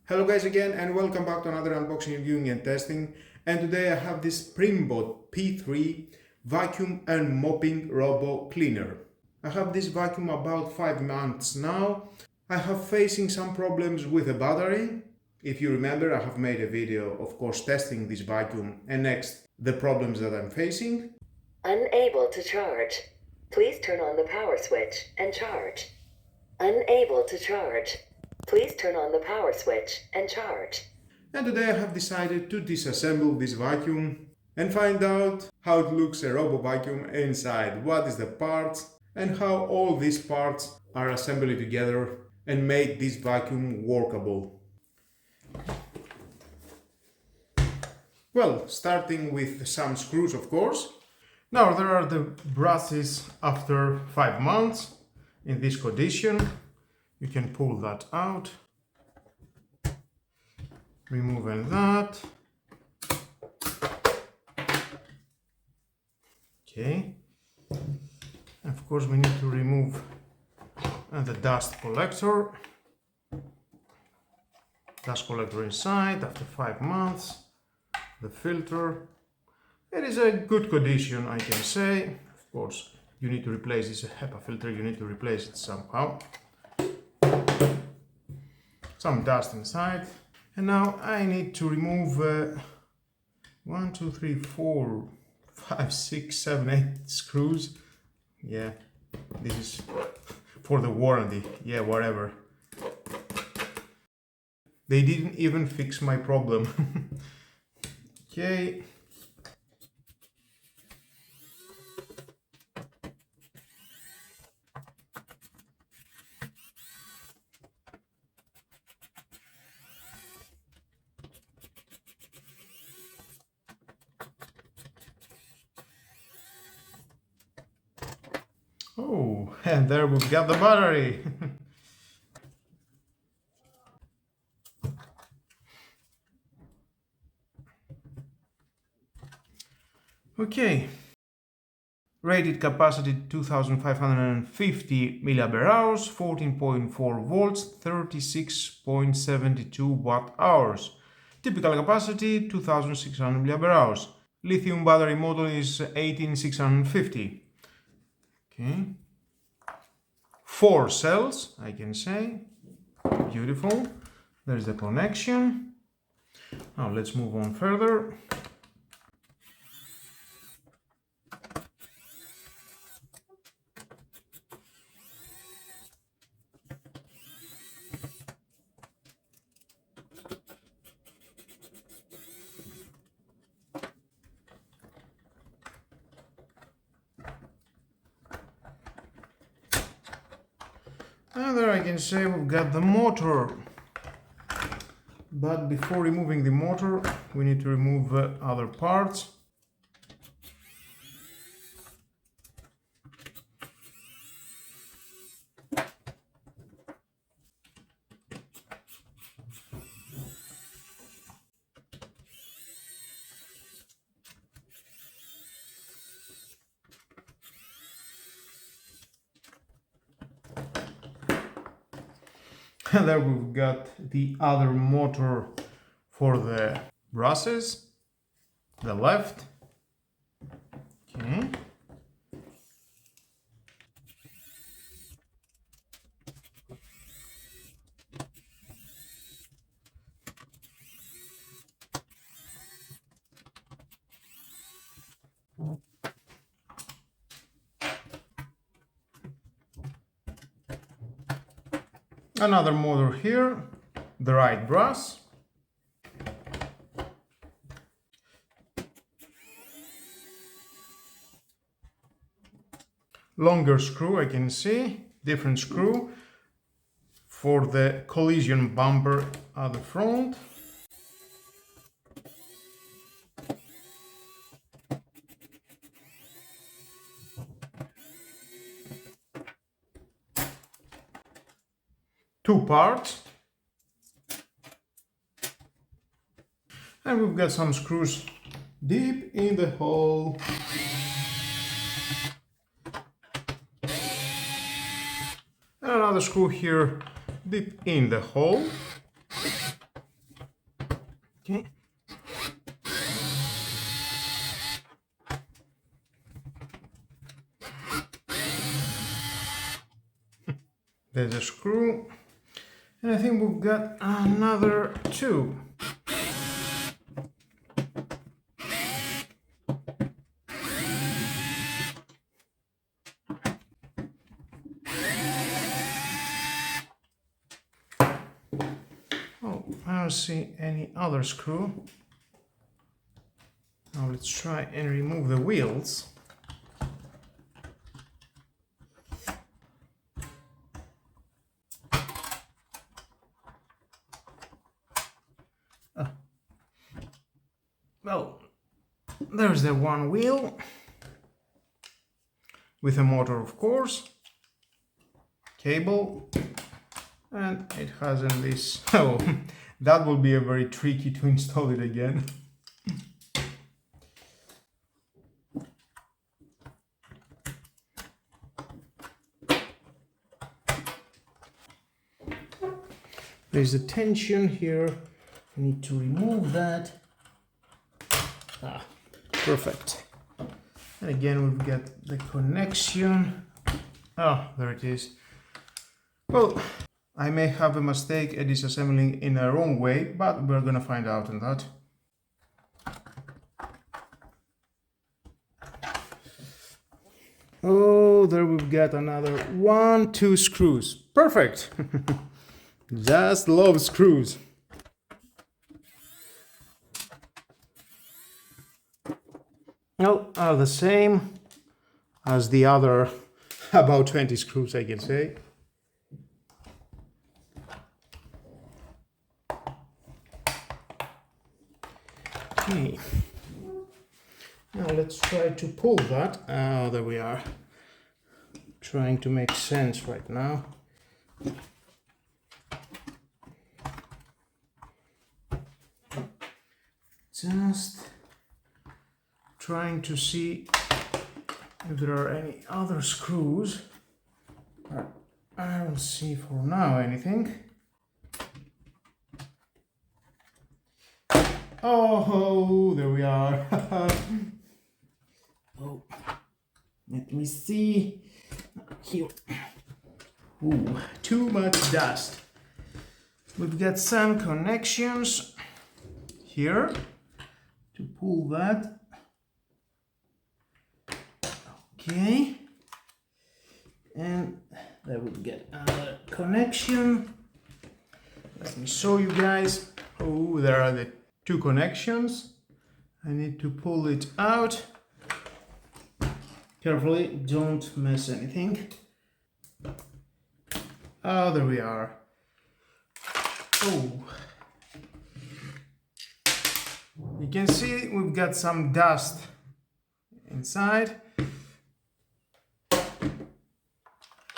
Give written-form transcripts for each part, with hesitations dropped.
Hello guys again and welcome back to another unboxing, reviewing and testing. And today I have this PREMBOT P3 vacuum and mopping robo cleaner. I have this vacuum about 5 months now. I have facing some problems with the battery. If you remember, I have made a video, of course, testing this vacuum and next the problems that I'm facing. Unable to charge. Please turn on the power switch and charge. Unable to charge. Please turn on the power switch and charge. And today I have decided to disassemble this vacuum and find out how it looks a robo vacuum inside, what is the parts and how all these parts are assembled together and made this vacuum workable. Well, starting with some screws, of course. Now there are the brushes after 5 months in this condition. You can pull that out, removing that. Okay, of course we need to remove the dust collector inside after 5 months. The filter, it is a good condition, I can say. Of course you need to replace this HEPA filter, you need to replace it somehow. Some dust inside, and now I need to remove 1, 2, 3, 4, 5, 6, 7, 8 screws. Yeah, this is for the warranty. Yeah, whatever. They didn't even fix my problem. Okay. Oh, and there we've got the battery. Okay. Rated capacity 2550 mAh, 14.4 volts, 36.72 watt-hours. Typical capacity 2600 mAh. Lithium battery model is 18650. Okay. 4 cells, I can say. Beautiful. There's the connection. Now let's move on further. And there I can say we've got the motor. But before removing the motor, we need to remove other parts. And there we've got the other motor for the brushes, the left. Okay. Another motor here, the right brush. Longer screw, I can see, different screw for the collision bumper at the front. Two parts, and we've got some screws deep in the hole. And another screw here deep in the hole. Okay. There's a screw. And I think we've got another two. Oh, I don't see any other screw. Now let's try and remove the wheels. Well, there's the one wheel with a motor, of course, cable, and it has in this. Oh, that will be a very tricky to install it again. There's a tension here. I need to remove that. Ah, perfect. And again, we've got the connection. Oh, there it is. Well, I may have a mistake at disassembling in a wrong way, but we're gonna find out on that. Oh, there we've got another 1, 2 screws. Perfect. Just love screws. Well, are the same as the other about 20 screws, I can say. Okay. Now let's try to pull that. Oh, there we are. Trying to make sense right now. Just trying to see if there are any other screws. I don't see for now anything. Oh, there we are. Oh, let me see. Here. Ooh, too much dust. We've got some connections here to pull that. Okay. And there we get another connection. Let me show you guys. Oh, there are the two connections. I need to pull it out. Carefully, don't mess anything. Oh, there we are. Oh. You can see we've got some dust inside.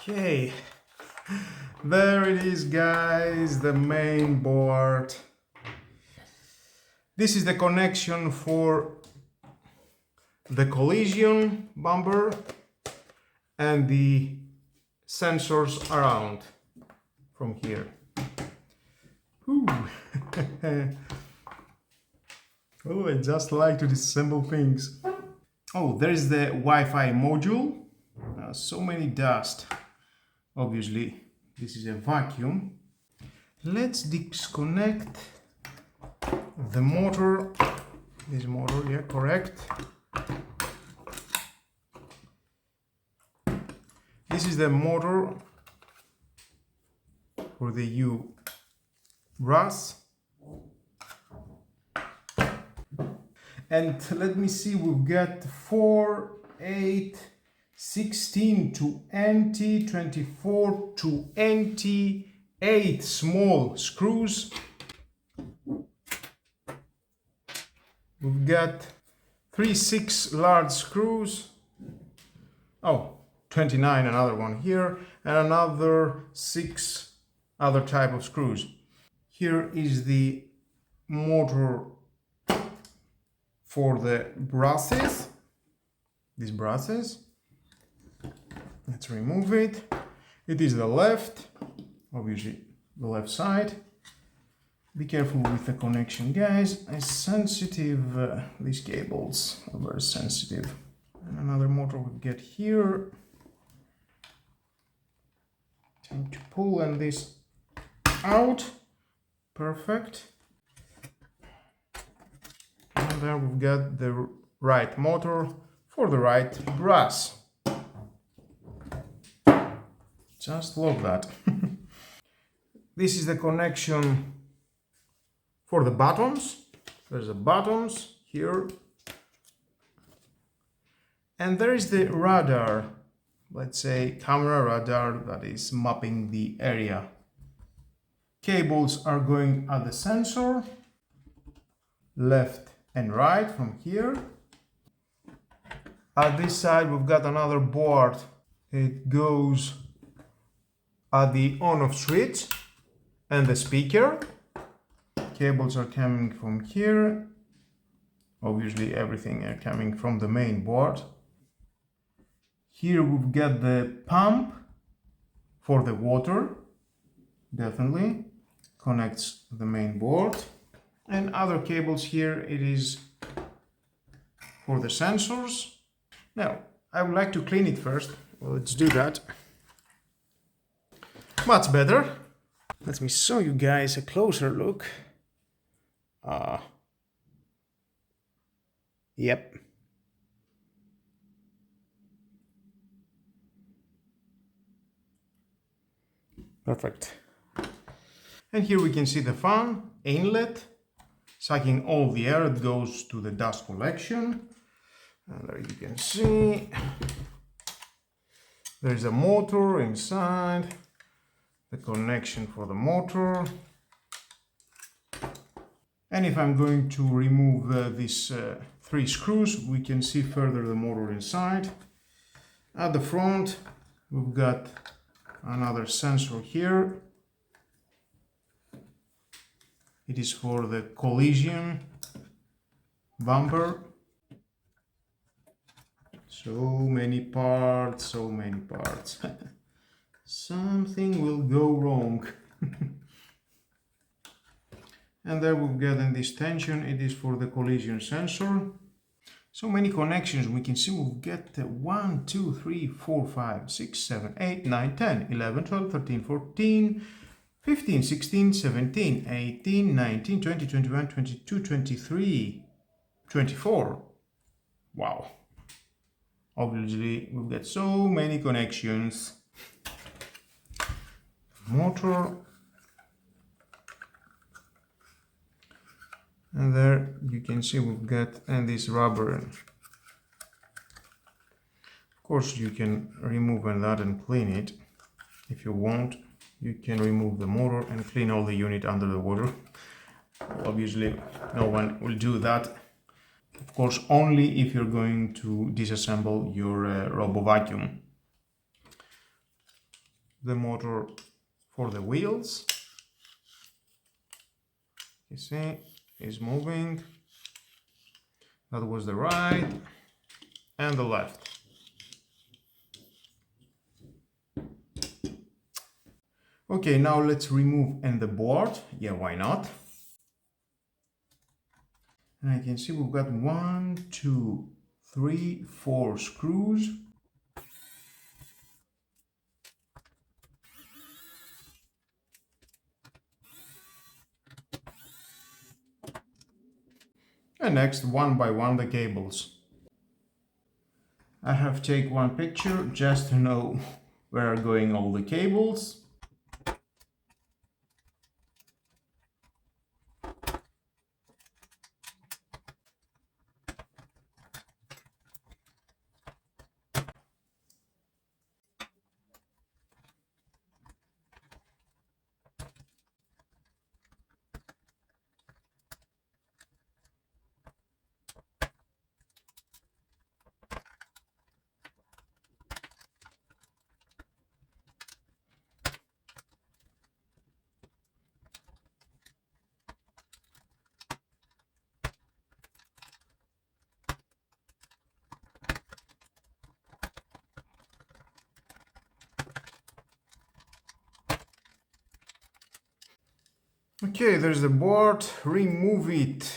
Okay. There it is, guys, the main board. This is the connection for the collision bumper and the sensors around from here. Oh, I just like to disassemble things. Oh, there is the Wi-Fi module. So many dust. Obviously, this is a vacuum. Let's disconnect the motor. This motor, yeah, correct. This is the motor for the U brass. And let me see, we've got 4, 8, 16 to 20, 24 to 28 small screws. We've got 3, 6 large screws. Oh, 29, another one here, and another 6 other type of screws. Here is the motor for the brushes, these brushes. Let's remove it. It is the left, obviously the left side. Be careful with the connection, guys. It's sensitive. These cables are very sensitive. And another motor we get here. Time to pull and this out. Perfect. And there we've got the right motor for the right brass. Just love that. This is the connection for the buttons. There's the buttons here. And there is the radar, let's say camera radar, that is mapping the area. Cables are going at the sensor, left and right from here. At this side we've got another board. It goes at the on-off switch and the speaker. Cables are coming from here. Obviously everything are coming from the main board. Here we've got the pump for the water, definitely connects the main board. And other cables here, it is for the sensors. Now, I would like to clean it first. Well, let's do that. Much better. Let me show you guys a closer look. Yep. Perfect. And here we can see the fan inlet, sucking all the air that goes to the dust collection. And there you can see there's a motor inside, the connection for the motor. And if I'm going to remove these 3 screws, we can see further the motor inside. At the front, we've got another sensor here. It is for the collision bumper. So many parts, so many parts. Something will go wrong. And there we've got in this tension, it is for the collision sensor. So many connections. We can see we've got 1, 2, 3, 4, 5, 6, 7, 8, 9, 10, 11, 12, 13, 14, 15, 16, 17, 18, 19, 20, 21, 22, 23, 24. Wow. Obviously, we've got so many connections. Motor. And there you can see we've got this rubber. Of course, you can remove that and clean it. If you want, you can remove the motor and clean all the unit under the water. Obviously, no one will do that. Of course, only if you're going to disassemble your robo vacuum. The motor for the wheels, you see, is moving. That was the right and the left. Okay, now let's remove the board. Yeah, why not? And I can see we've got 1, 2, 3, 4 screws. And next, one by one, the cables. I have taken one picture just to know where are going all the cables. Okay, there's the board. Remove it.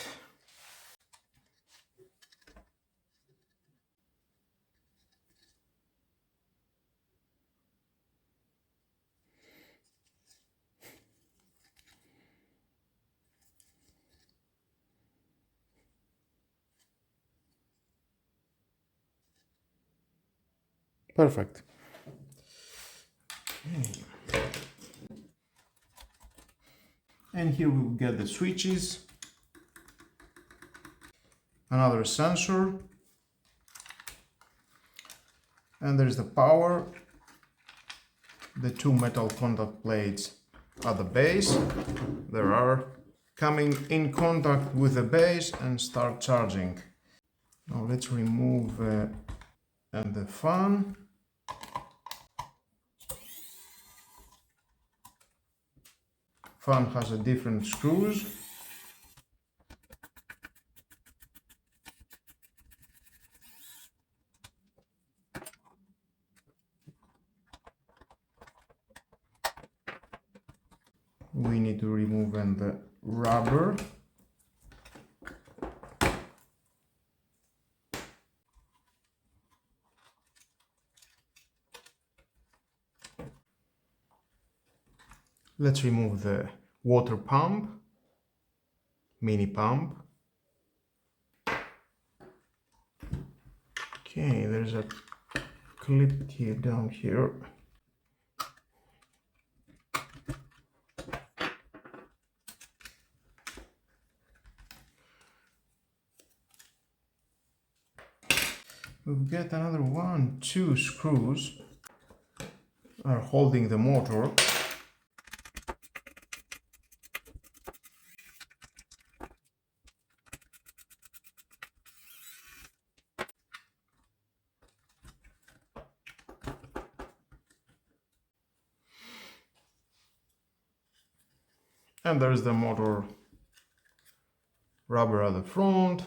Perfect. Okay. And here we'll get the switches, another sensor, and there's the power, the two metal contact plates at the base. They are coming in contact with the base and start charging. Now let's remove and the fan. Fan has a different screws. We need to remove and the rubber. Let's remove the water pump, mini pump. Okay, there's a clip here down here. We've got another 2 screws are holding the motor. And there's the motor rubber at the front,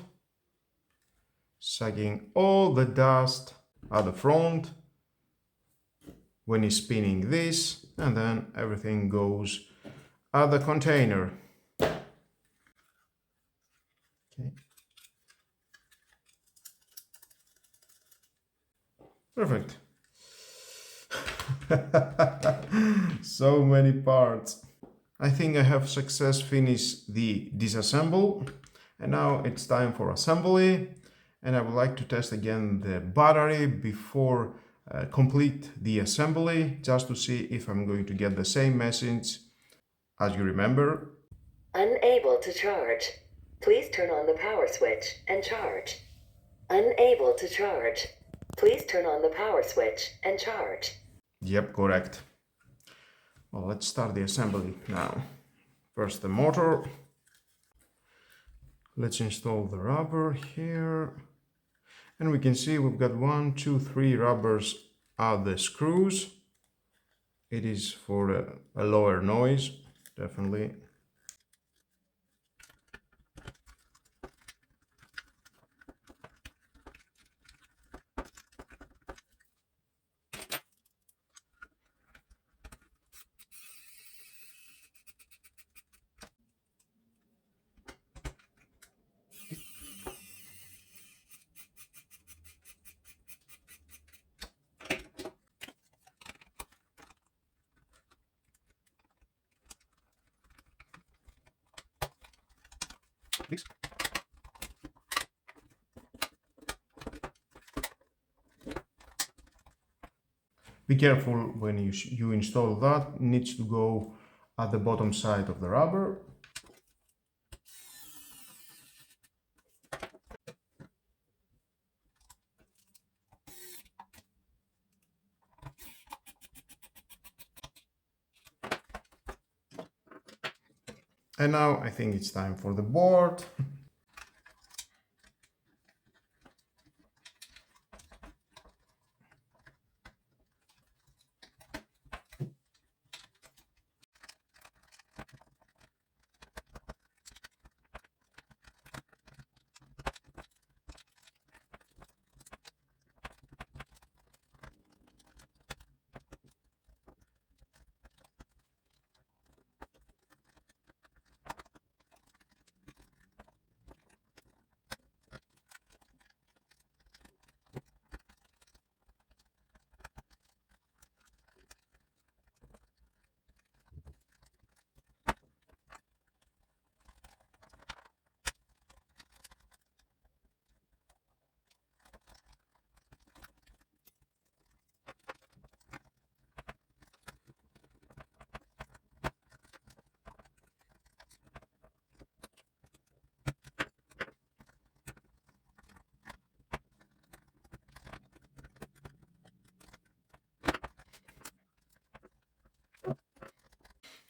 sucking all the dust at the front when he's spinning this, and then everything goes at the container. Okay. Perfect. So many parts. I think I have finished the disassemble, and now it's time for assembly. And I would like to test again the battery before complete the assembly, just to see if I'm going to get the same message as you remember. Unable to charge. Please turn on the power switch and charge. Unable to charge. Please turn on the power switch and charge. Yep, correct. Well, let's start the assembly now. First the motor. Let's install the rubber here. And we can see we've got 1, 2, 3 rubbers at the screws. It is for a lower noise, definitely. Please. Be careful when you install that. It needs to go at the bottom side of the rubber. And now I think it's time for the board.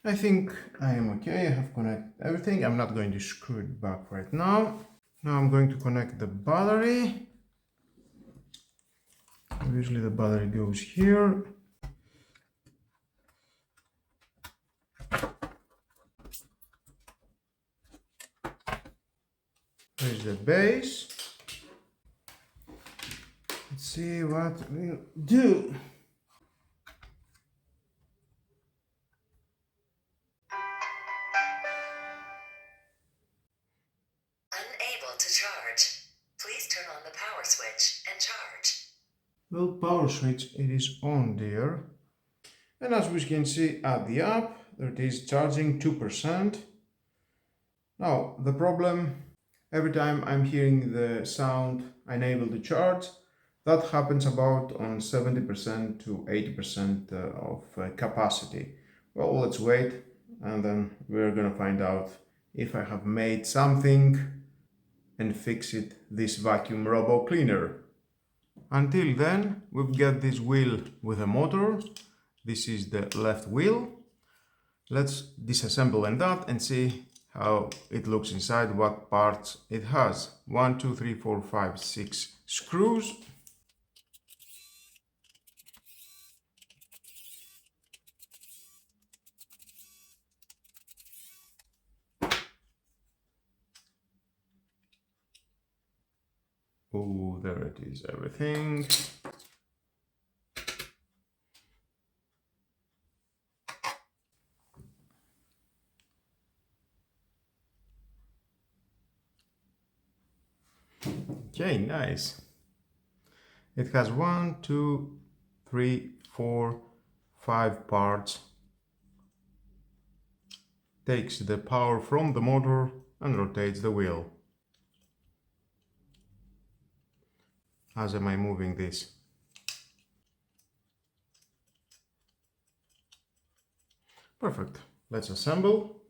I think I am okay. I have connected everything. I'm not going to screw it back right now. Now I'm going to connect the battery. Usually the battery goes here. There's the base. Let's see what we'll do. Unable to charge. Please turn on the power switch and charge. Well, power switch, it is on there. And as we can see at the app, there it is charging 2%. Now, the problem, every time I'm hearing the sound unable to charge, that happens about on 70% to 80% of capacity. Well, let's wait and then we're gonna find out if I have made something and fix it this vacuum robot cleaner. Until then, we've got this wheel with a motor. This is the left wheel. Let's disassemble that and see how it looks inside, what parts it has. 1, 2, 3, 4, 5, 6 screws. Oh, there it is, everything. Okay, nice. It has 1, 2, 3, 4, 5 parts. Takes the power from the motor and rotates the wheel. As am I moving this? Perfect. Let's assemble.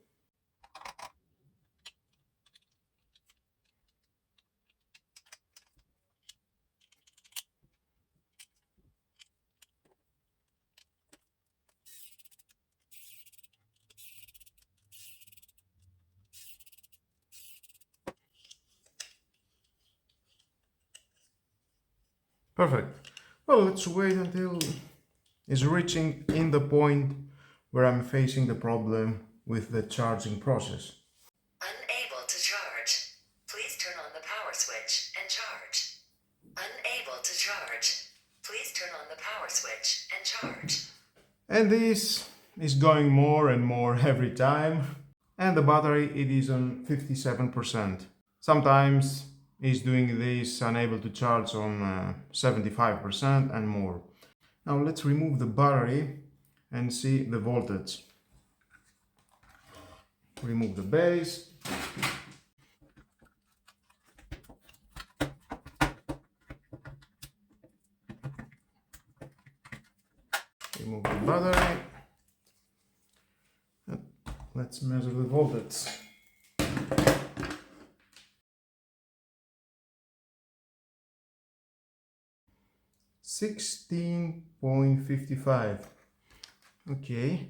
Perfect. Well, let's wait until it's reaching in the point where I'm facing the problem with the charging process. Unable to charge. Please turn on the power switch and charge. Unable to charge. Please turn on the power switch and charge. And this is going more and more every time. And the battery, it is on 57%. Sometimes it's doing this unable to charge on 75% and more. Now let's remove the battery and see the voltage. Remove the base. Remove the battery. Let's measure the voltage. $16.55. Okay.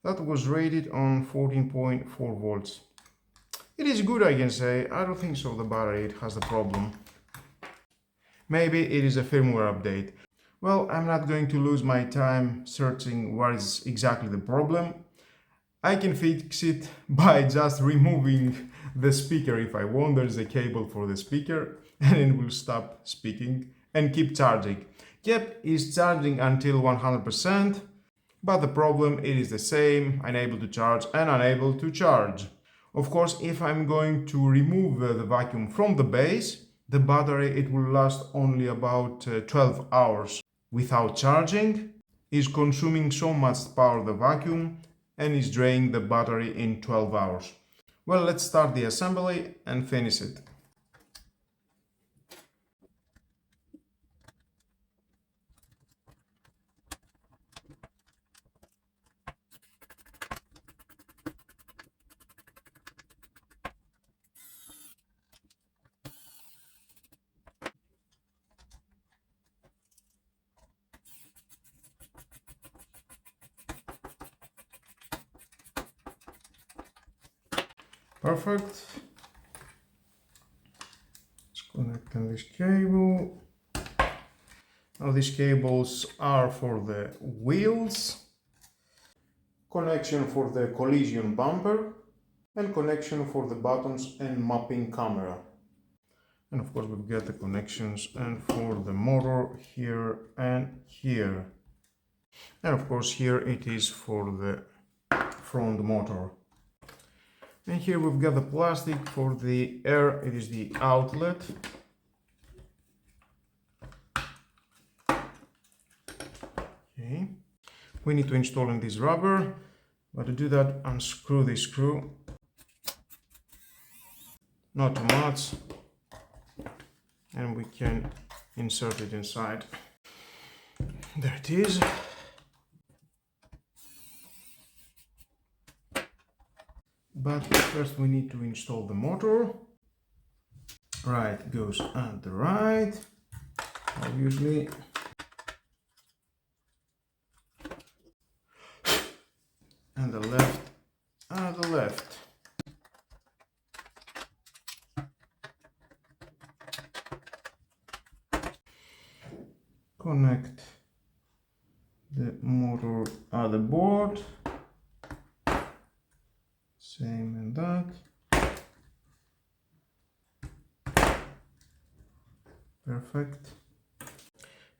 That was rated on 14.4 volts. It is good, I can say. I don't think so the battery it has the problem. Maybe it is a firmware update. Well, I'm not going to lose my time searching what is exactly the problem. I can fix it by just removing the speaker if I want. There's a cable for the speaker and it will stop speaking and keep charging. Yep, it's charging until 100%, but the problem it is the same, unable to charge and unable to charge. Of course, if I'm going to remove the vacuum from the base, the battery it will last only about 12 hours. Without charging, is consuming so much power the vacuum and is draining the battery in 12 hours. Well, let's start the assembly and finish it. Perfect. Let's connect on this cable. Now these cables are for the wheels, connection for the collision bumper, and connection for the buttons and mapping camera. And of course we've got the connections and for the motor here and here. And of course here it is for the front motor. And here we've got the plastic for the air, it is the outlet. Okay. We need to install in this rubber, but to do that, unscrew this screw. Not too much. And we can insert it inside. There it is. But first we need to install the motor. Right goes on the right, obviously. And the left on the left. Connect the motor at the board. Same and that. Perfect.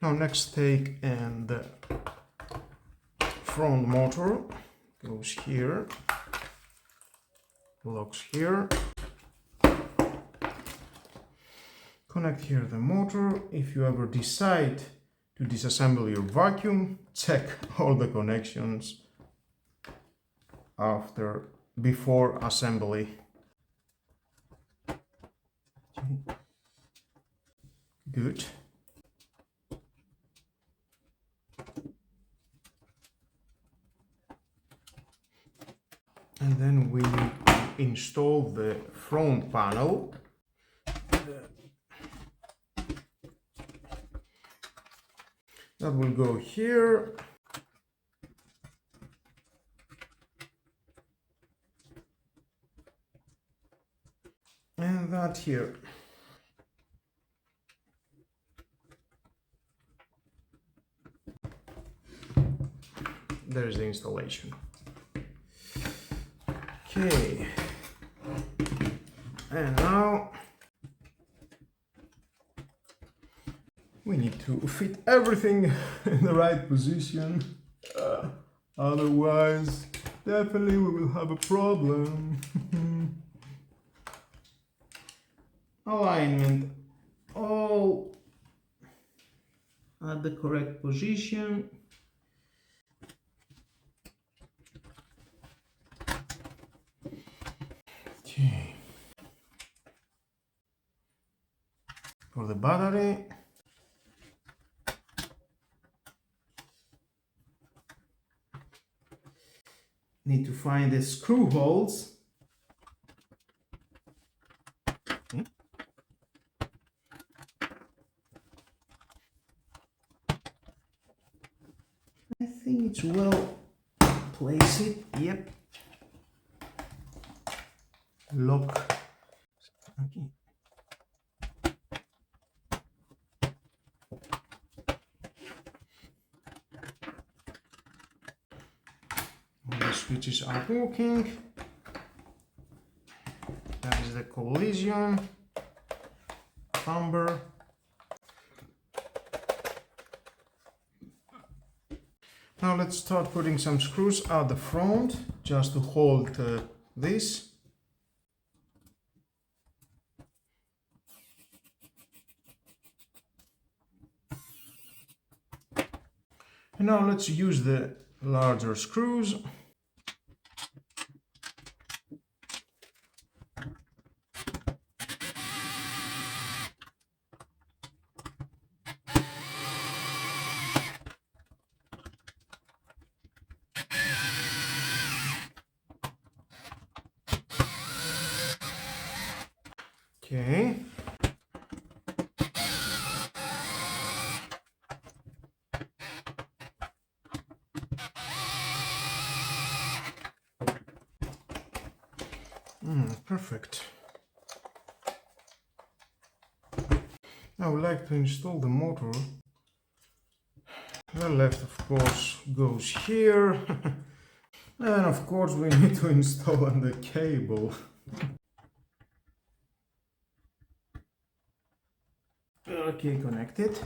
Now next take and the front motor goes here, locks here. Connect here the motor. If you ever decide to disassemble your vacuum, check all the connections before assembly. Good. And then we need to install the front panel. That will go here. And that here. There's the installation. Okay. And now we need to fit everything in the right position. Otherwise, definitely we will have a problem. Alignment all at the correct position. Okay. For the battery, need to find the screw holes. I think it's well placed. Yep. Lock. Okay. All the switches are working. That is the collision bumper. Now let's start putting some screws at the front just to hold this. And now let's use the larger screws. Okay. Perfect. I would like to install the motor. The left, of course, goes here. And of course we need to install the cable. Okay, connected.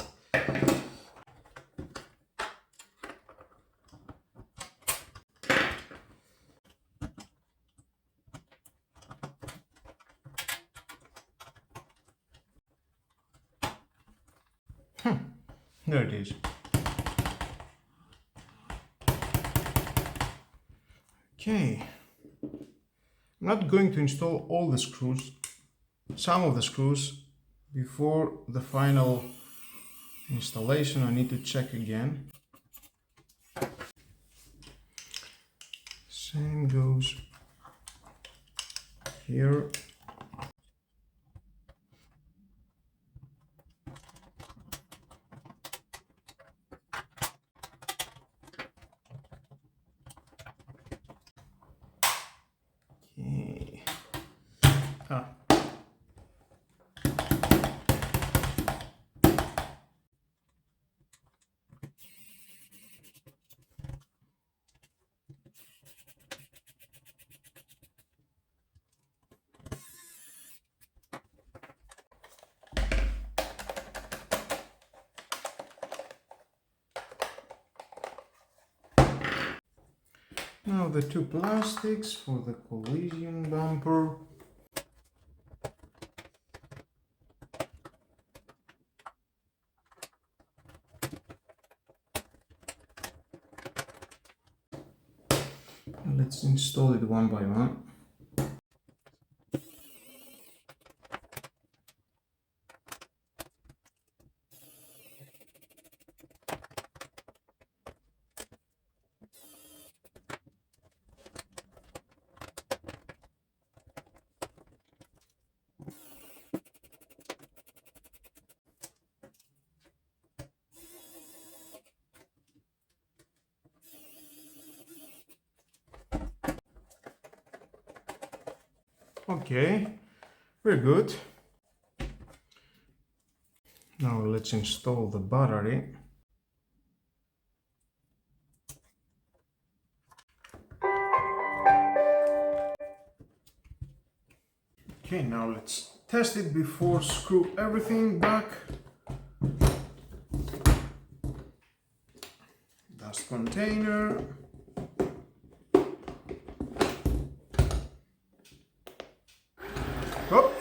There it is. Okay. I'm not going to install all the screws, some of the screws, before the final installation. I need to check again. Same goes here. Okay. Now the two plastics for the collision bumper. Let's install it one by one. Okay, very good. Now let's install the battery. Okay, now let's test it before screw everything back. Dust container. Oh,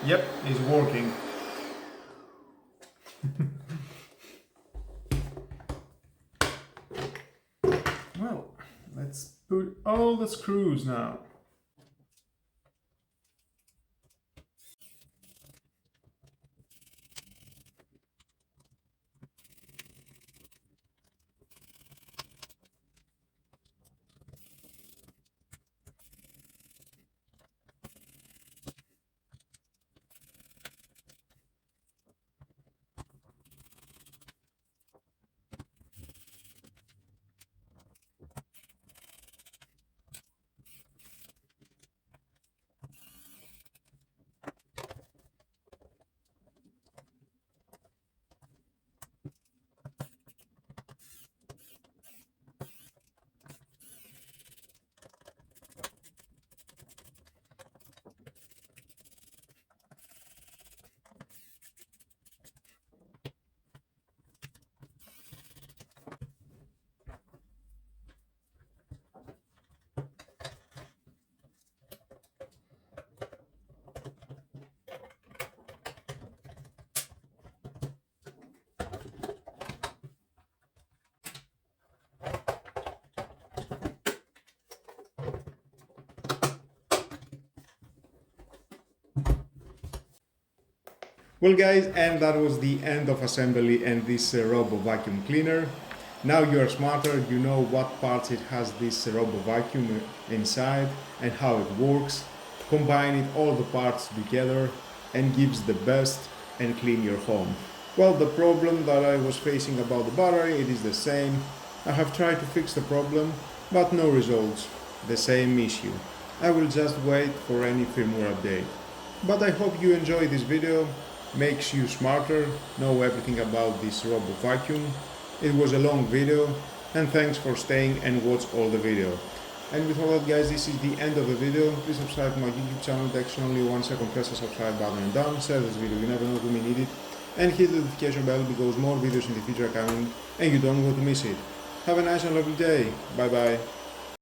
yep, it's working. Well, let's put all the screws now. Well guys, and that was the end of assembly and this Robo Vacuum Cleaner. Now you are smarter, you know what parts it has this Robo Vacuum inside and how it works. Combine it all the parts together and gives the best and clean your home. Well, the problem that I was facing about the battery, it is the same. I have tried to fix the problem, but no results. The same issue. I will just wait for any firmware update. But I hope you enjoy this video, makes you smarter, know everything about this robot vacuum. It was a long video, and thanks for staying and watch all the video. And with all that guys, this is the end of the video. Please subscribe to my YouTube channel, it takes only 1 second, press the subscribe button and done. Share this video, you never know who may need it. And hit the notification bell because more videos in the future are coming and you don't want to miss it. Have a nice and lovely day. Bye bye.